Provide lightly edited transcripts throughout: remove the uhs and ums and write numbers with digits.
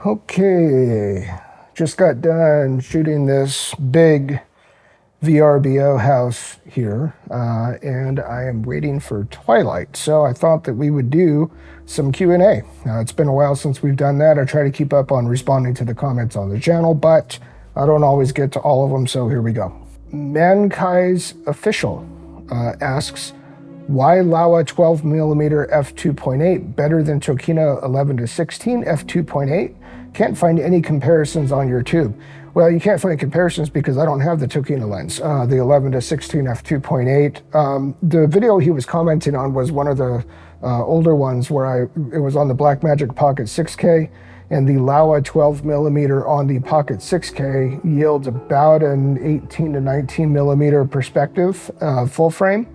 Okay, just got done shooting this big VRBO house here, and I am waiting for twilight. So I thought that we would do some Q&A. It's been a while since we've done that. I try to keep up on responding to the comments on the channel, but I don't always get to all of them, so here we go. Mankai's Official asks, why Laowa 12mm f2.8 better than Tokina 11-16 f2.8? Can't find any comparisons on your tube. Well, you can't find comparisons because I don't have the Tokina lens, the 11-16 f2.8. The video he was commenting on was one of the older ones where it was on the Blackmagic Pocket 6K, and the Laowa 12mm on the Pocket 6K yields about an 18-19mm perspective full frame.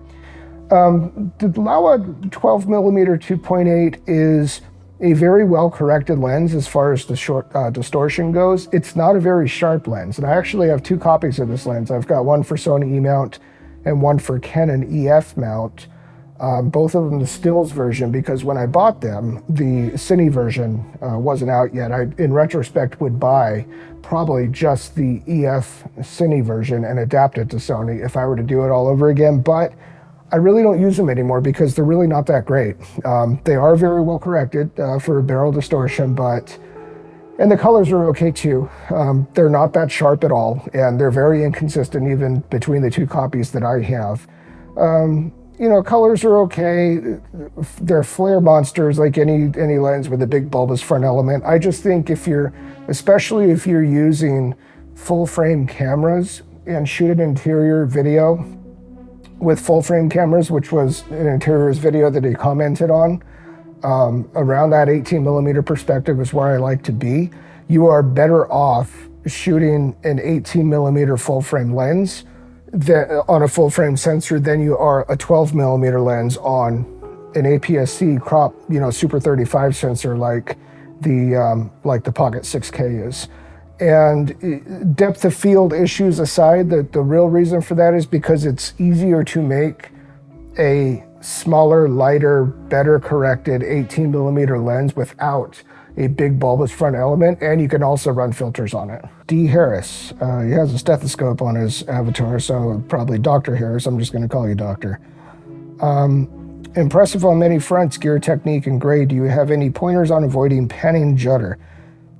The Laowa 12mm 2.8 is a very well-corrected lens as far as the short distortion goes. It's not a very sharp lens, and I actually have two copies of this lens. I've got one for Sony E mount and one for Canon EF mount. Both of them the stills version, because when I bought them, the Cine version wasn't out yet. I, in retrospect, would buy probably just the EF Cine version and adapt it to Sony if I were to do it all over again, but I really don't use them anymore because they're really not that great. They are very well corrected for barrel distortion, and the colors are okay too. They're not that sharp at all, and they're very inconsistent even between the two copies that I have. You know, colors are okay. They're flare monsters like any lens with a big bulbous front element. I just think especially if you're using full frame cameras and shoot an interior video with full frame cameras, which was an interiors video that he commented on, around that 18mm perspective is where I like to be. You are better off shooting an 18mm full frame lens on a full frame sensor than you are a 12mm lens on an APS-C crop, Super 35 sensor like the Pocket 6K is. And depth of field issues aside, the real reason for that is because it's easier to make a smaller, lighter, better corrected 18mm lens without a big bulbous front element, and you can also run filters on it. D. Harris, he has a stethoscope on his avatar, so probably Dr. Harris. I'm just going to call you Doctor. Impressive on many fronts, gear technique and grade. Do you have any pointers on avoiding panning judder?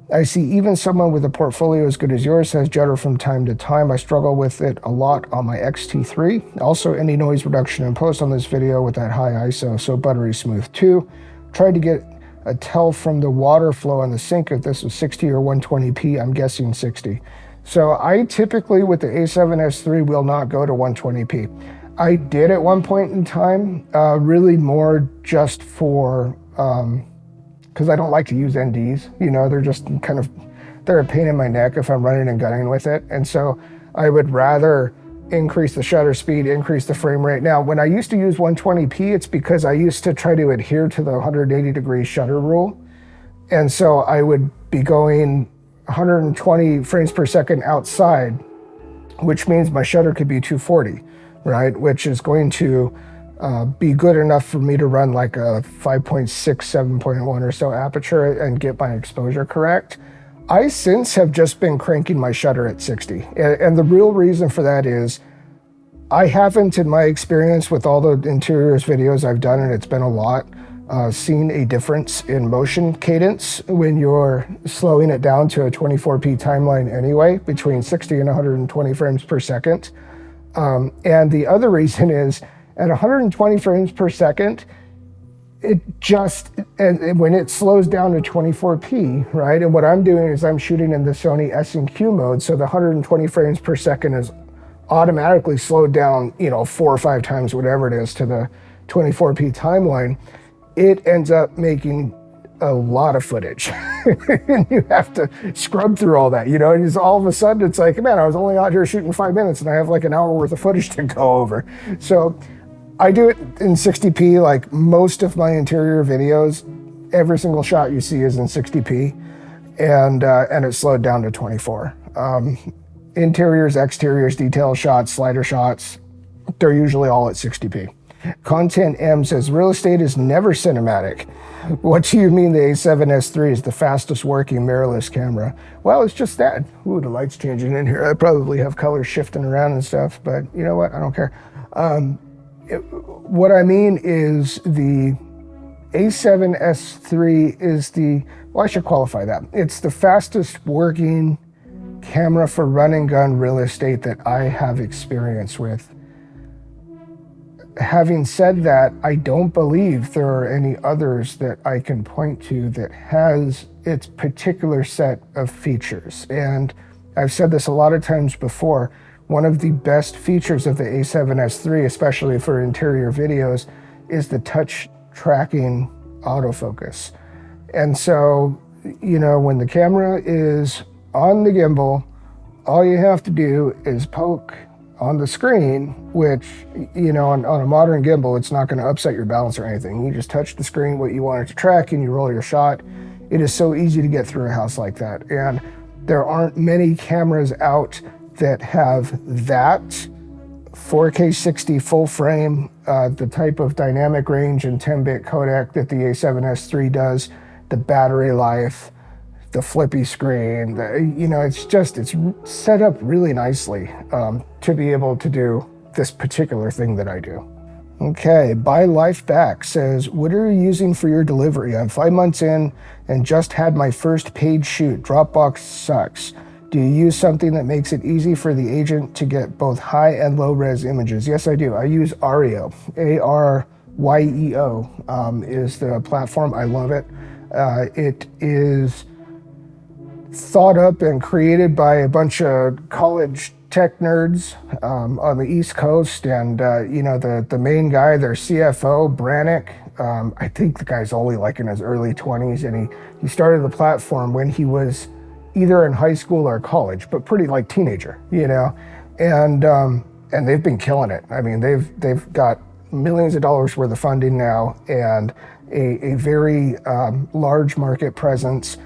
I see even someone with a portfolio as good as yours has judder from time to time. I struggle with it a lot on my X-T3. Also, any noise reduction in post on this video with that high ISO, so buttery smooth too. Tried to get a tell from the water flow on the sink if this was 60 or 120p. I'm guessing 60. So I typically with the A7S III will not go to 120p. I did at one point in time, really more just for, because I don't like to use NDs, they're just they're a pain in my neck if I'm running and gunning with it. And so I would rather increase the shutter speed, increase the frame rate. Now, when I used to use 120p, it's because I used to try to adhere to the 180-degree shutter rule. And so I would be going 120 frames per second outside, which means my shutter could be 240, right? Which is going to be good enough for me to run like a 5.6, 7.1 or so aperture and get my exposure correct. I since have just been cranking my shutter at 60. And the real reason for that is I haven't, in my experience with all the interiors videos I've done, and it's been a lot, seen a difference in motion cadence when you're slowing it down to a 24p timeline anyway, between 60 and 120 frames per second. And the other reason is, at 120 frames per second, and when it slows down to 24p, right? And what I'm doing is I'm shooting in the Sony S&Q mode, so the 120 frames per second is automatically slowed down, 4 or 5 times, whatever it is, to the 24p timeline. It ends up making a lot of footage. And you have to scrub through all that, and it's all of a sudden it's like, man, I was only out here shooting 5 minutes and I have like an hour worth of footage to go over. So I do it in 60p, like most of my interior videos. Every single shot you see is in 60p, and it's slowed down to 24. Interiors, exteriors, detail shots, slider shots, they're usually all at 60p. Content M says, real estate is never cinematic. What do you mean the A7S3 is the fastest working mirrorless camera? Well, it's just that. Ooh, the light's changing in here. I probably have colors shifting around and stuff, but you know what? I don't care. What I mean is the A7S3 is well, I should qualify that. It's the fastest working camera for run and gun real estate that I have experience with. Having said that, I don't believe there are any others that I can point to that has its particular set of features. And I've said this a lot of times before, one of the best features of the A7S3, especially for interior videos, is the touch tracking autofocus. And so, you know, when the camera is on the gimbal, all you have to do is poke on the screen, which, you know, on a modern gimbal, it's not going to upset your balance or anything. You just touch the screen, what you want it to track, and you roll your shot. It is so easy to get through a house like that. And there aren't many cameras out that have that 4K 60 full frame, the type of dynamic range and 10-bit codec that the A7S3 does, the battery life, the flippy screen, you know, it's set up really nicely to be able to do this particular thing that I do. Okay, Buy Life Back says, what are you using for your delivery? I'm 5 months in and just had my first paid shoot. Dropbox sucks. Do you use something that makes it easy for the agent to get both high and low res images? Yes, I do. I use Aryeo. Aryeo is the platform. I love it. It is thought up and created by a bunch of college tech nerds on the East Coast, and you know, the main guy, their CFO, Brannick, I think the guy's only like in his early 20s, and he started the platform when he was either in high school or college, but pretty like teenager, you know, and they've been killing it. I mean, they've got millions of dollars worth of funding now, and a very large market presence.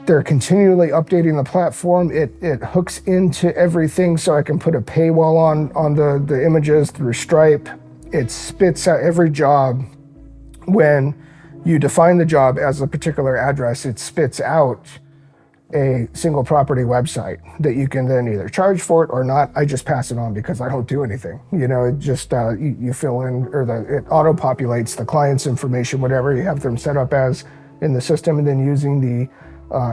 They're continually updating the platform. It hooks into everything, so I can put a paywall on the images through Stripe. It spits out every job. When you define the job as a particular address, it spits out a single property website that you can then either charge for it or not. I just pass it on because I don't do anything. You know, it just, you fill in, or it auto-populates the client's information, whatever you have them set up as in the system, and then using the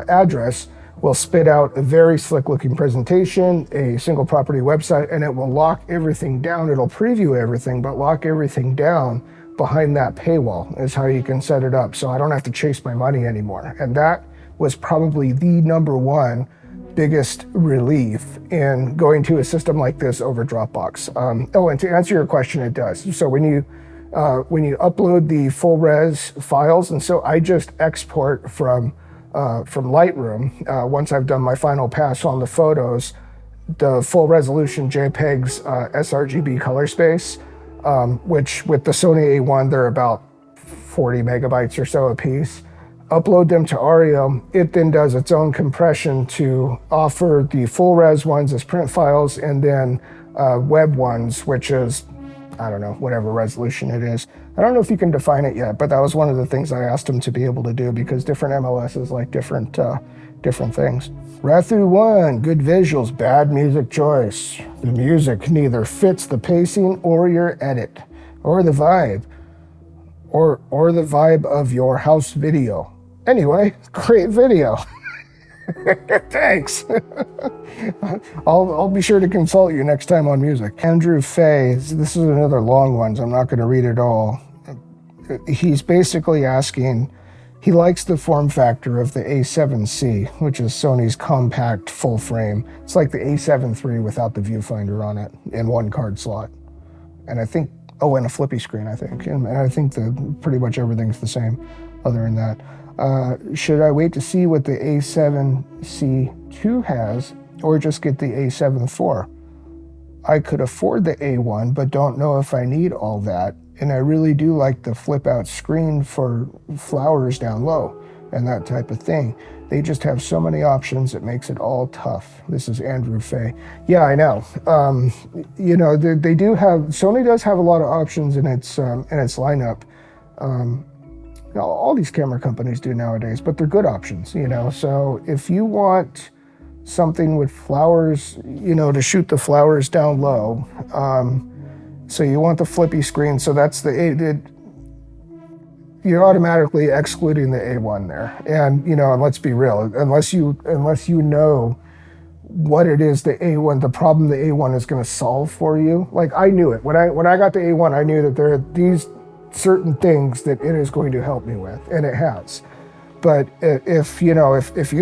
address will spit out a very slick looking presentation, a single property website, and it will lock everything down. It'll preview everything, but lock everything down behind that paywall is how you can set it up. So I don't have to chase my money anymore. And that was probably the number one biggest relief in going to a system like this over Dropbox. Oh, and to answer your question, it does. So when you upload the full res files, and so I just export from Lightroom, once I've done my final pass on the photos, the full resolution JPEGs sRGB color space, which with the Sony A1, they're about 40 megabytes or so a piece. Upload them to Aryeo. It then does its own compression to offer the full res ones as print files, and then web ones, which is, I don't know, whatever resolution it is. I don't know if you can define it yet, but that was one of the things I asked him to be able to do, because different MLSs like different things. Rathu1, good visuals, bad music choice. The music neither fits the pacing or your edit, or the vibe, or the vibe of your house video. Anyway, great video. Thanks. I'll be sure to consult you next time on music. Andrew Fay, this is another long one, so I'm not going to read it all. He's basically asking, he likes the form factor of the A7Siii, which is Sony's compact full frame. It's like the A7 III without the viewfinder on it and one card slot. And I think, oh, and a flippy screen, I think. And I think pretty much everything's the same other than that. Should I wait to see what the A7C2 has, or just get the A7 IV? I could afford the A1, but don't know if I need all that. And I really do like the flip out screen for flowers down low. and that type of thing. They just have so many options, it makes it all tough. This is Andrew Fay. Yeah, I know. You know, they do have, Sony does have a lot of options in its lineup. All these camera companies do nowadays, but they're good options, you know. So if you want something with flowers, you know, to shoot the flowers down low, so you want the flippy screen, so that's you're automatically excluding the A1 there. And, you know, and let's be real, unless you know what it is the problem the A1 is going to solve for you. Like, I knew it. When I got the A1, I knew that there are these certain things that it is going to help me with, and it has. But if you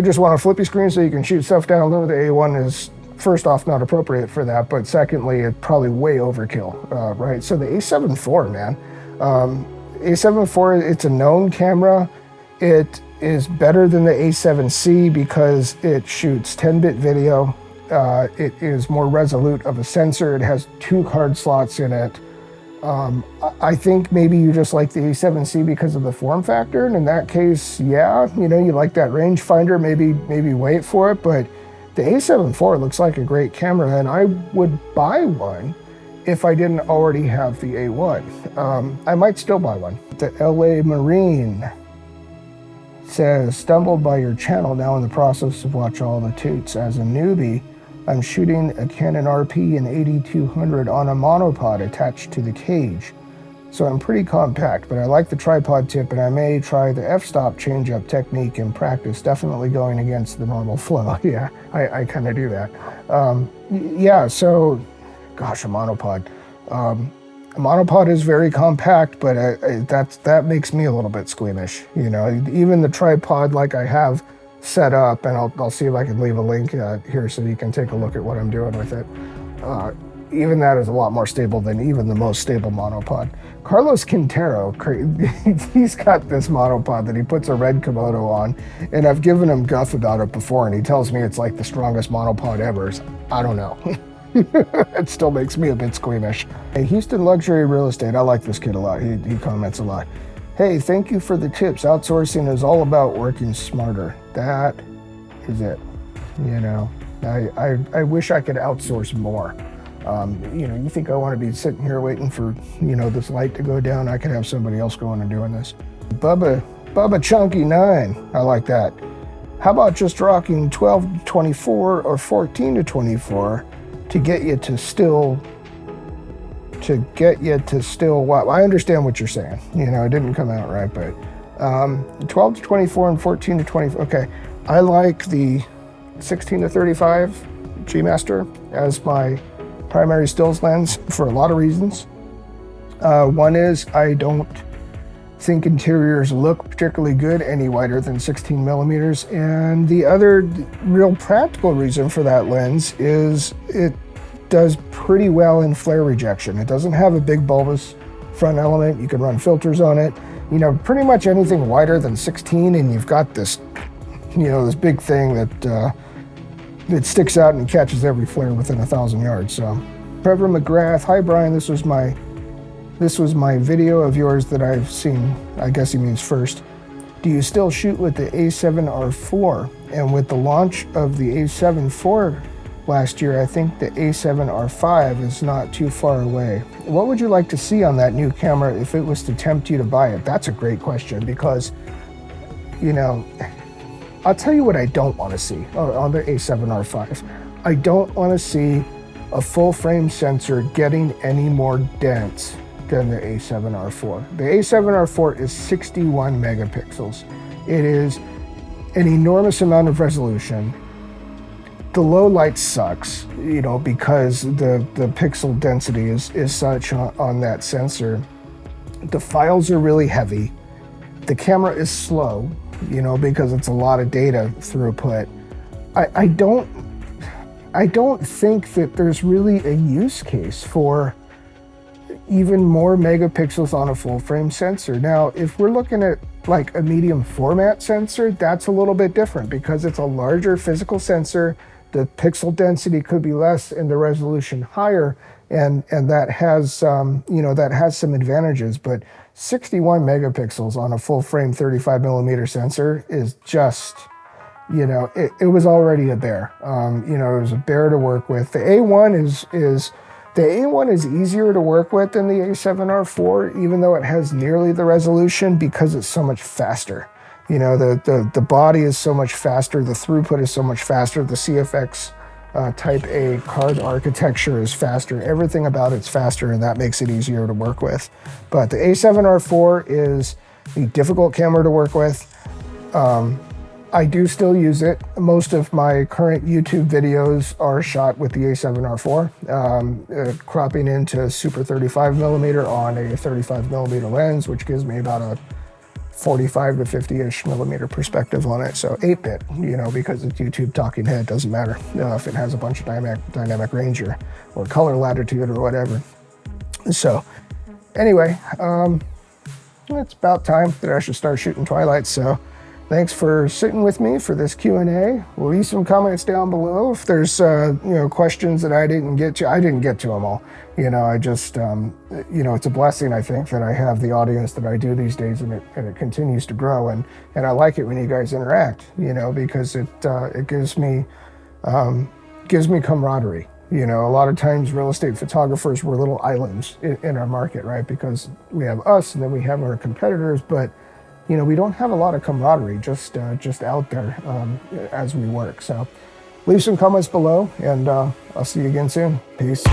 just want a flippy screen so you can shoot stuff down low, the A1 is, first off, not appropriate for that, but secondly, it's probably way overkill, right? So the A7 IV, man. A7 IV, it's a known camera. It is better than the A7Siii because it shoots 10-bit video. It is more resolute of a sensor. It has 2 card slots in it. I think maybe you just like the A7Siii because of the form factor, and in that case, yeah, you know, you like that rangefinder, maybe wait for it, but the A7 IV looks like a great camera, and I would buy one if I didn't already have the A1. I might still buy one. The LA Marine says, stumbled by your channel, now in the process of watch all the toots. As a newbie, I'm shooting a Canon RP in 8200 on a monopod attached to the cage. So I'm pretty compact, but I like the tripod tip, and I may try the f-stop change-up technique in practice, definitely going against the normal flow. Yeah, I kind of do that. Yeah, so, gosh, a monopod. A monopod is very compact, but that makes me a little bit squeamish. You know, even the tripod like I have set up, and I'll see if I can leave a link here so you can take a look at what I'm doing with it. Even that is a lot more stable than even the most stable monopod. Carlos Quintero, he's got this monopod that he puts a red Komodo on, and I've given him guff about it before, and he tells me it's like the strongest monopod ever. So I don't know. It still makes me a bit squeamish. Hey, Houston Luxury Real Estate, I like this kid a lot. He comments a lot. Hey, thank you for the tips. Outsourcing is all about working smarter. That is it. You know, I wish I could outsource more. You know, you think I want to be sitting here waiting for, you know, this light to go down? I could have somebody else going and doing this. Bubba Chunky 9, I like that. How about just rocking 12 to 24 or 14 to 24 to get you to still what? I understand what you're saying. You know, it didn't come out right, but 12 to 24 and 14 to 24. Okay, I like the 16 to 35 G Master as my primary stills lens for a lot of reasons. One is I don't think interiors look particularly good any wider than 16 millimeters. And the other real practical reason for that lens is it does pretty well in flare rejection. It doesn't have a big bulbous front element. You can run filters on it. You know, pretty much anything wider than 16 and you've got this, you know, this big thing that it sticks out and catches every flare within 1,000 yards. So, Trevor McGrath, hi Brian, this was my video of yours that I've seen. I guess he means first. Do you still shoot with the A7RV? And with the launch of the A7 IV last year, I think the A7RV is not too far away. What would you like to see on that new camera if it was to tempt you to buy it? That's a great question because, you know, I'll tell you what I don't want to see on the A7RV. I don't want to see a full frame sensor getting any more dense than the A7RV. The A7RV is 61 megapixels. It is an enormous amount of resolution. The low light sucks, you know, because the pixel density is such on that sensor. The files are really heavy. The camera is slow, you know, because it's a lot of data throughput. I don't think that there's really a use case for even more megapixels on a full frame sensor. Now, if we're looking at like a medium format sensor, that's a little bit different because it's a larger physical sensor. The pixel density could be less and the resolution higher, and that has you know, that has some advantages. But 61 megapixels on a full frame 35 millimeter sensor is just, you know, it was already a bear. You know, it was a bear to work with. The A1 is easier to work with than the A7R4, even though it has nearly the resolution, because it's so much faster. You know, the body is so much faster, the throughput is so much faster, the CFX Type A card architecture is faster, everything about it's faster, and that makes it easier to work with. But the A7R4 is a difficult camera to work with. I do still use it. Most of my current YouTube videos are shot with the A7R4, cropping into super 35 millimeter on a 35 millimeter lens, which gives me about a 45 to 50-ish millimeter perspective on it. So 8-bit, you know, because it's YouTube talking head, doesn't matter if it has a bunch of dynamic range or color latitude or whatever. So anyway, it's about time that I should start shooting twilight. So thanks for sitting with me for this Q&A. Leave some comments down below if there's you know, questions that I didn't get to. I didn't get to them all. You know, I just you know, it's a blessing, I think, that I have the audience that I do these days, and it continues to grow. And I like it when you guys interact, you know, because it gives me camaraderie. You know, a lot of times real estate photographers, we're little islands in our market, right? Because we have us and then we have our competitors, but you know, we don't have a lot of camaraderie just out there as we work. So leave some comments below, and I'll see you again soon. Peace.